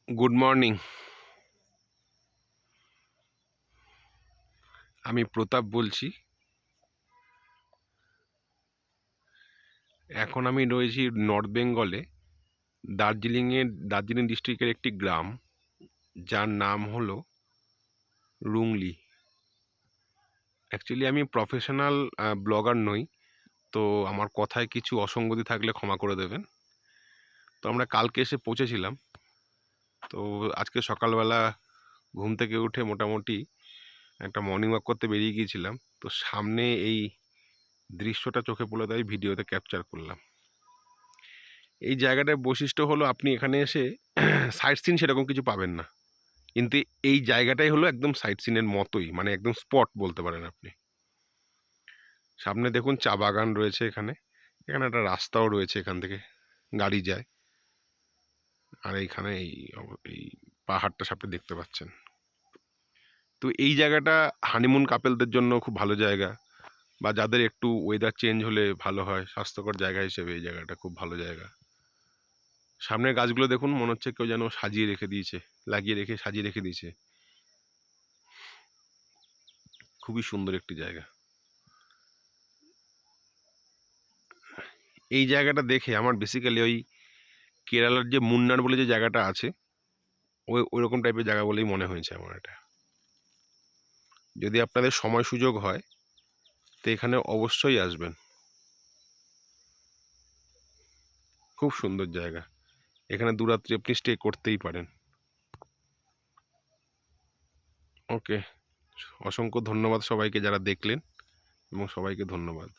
Good morning. আমি প্রতাপ বলছি। এখন আমি রয়েছি নর্থ বেঙ্গলে, দার্জিলিং ডিস্ট্রিক্টের একটি গ্রাম, যার নাম হলো রুংলি। অ্যাকচুয়ালি আমি প্রফেশনাল ব্লগার নই, তো আমার কথায় কিছু অসঙ্গতি থাকলে ক্ষমা করে দেবেন। তো আমরা কালকে এসে পৌঁছেছিলাম। তো আজকে সকালবেলা ঘুম থেকে উঠে মোটামুটি একটা মর্নিং ওয়াক করতে বেরিয়ে গিয়েছিলাম। তো সামনে এই দৃশ্যটা চোখে পড়লো, তাই ভিডিওতে ক্যাপচার করলাম। এই জায়গাটার বৈশিষ্ট্য হলো, আপনি এখানে এসে সাইট সিন সেরকম কিছু পাবেন না, কিন্তু এই জায়গাটাই হলো একদম সাইট সিনের মতোই, মানে একদম স্পট বলতে পারেন আপনি। সামনে দেখুন চা বাগান রয়েছে, এখানে এখানে একটা রাস্তাও রয়েছে, এখান থেকে গাড়ি যায়। আর এইখানে এই পাহাড়টা সামনে দেখতে পাচ্ছেন। তো এই জায়গাটা হানিমুন কাপেলদের জন্য খুব ভালো জায়গা, বা যাদের একটু ওয়েদার চেঞ্জ হলে ভালো হয়, স্বাস্থ্যকর জায়গা হিসেবে এই জায়গাটা খুব ভালো জায়গা। সামনের গাছগুলো দেখুন, মনে হচ্ছে কেউ যেন সাজিয়ে রেখে দিয়েছে, সাজিয়ে রেখে দিয়েছে। খুবই সুন্দর একটি জায়গা। এই জায়গাটা দেখে আমার বেসিক্যালি ওই কেরালার যে মুন্নার বলে যে জায়গাটা আছে, ওই রকম টাইপের জায়গা বলেই মনে হয়েছে আমার এটা। যদি আপনাদের সময় সুযোগ হয় তো এখানে অবশ্যই আসবেন। খুব সুন্দর জায়গা, এখানে দুরাত্রি আপনি স্টে করতেই পারেন। ওকে, অসংখ্য ধন্যবাদ সবাইকে যারা দেখলেন, এবং সবাইকে ধন্যবাদ।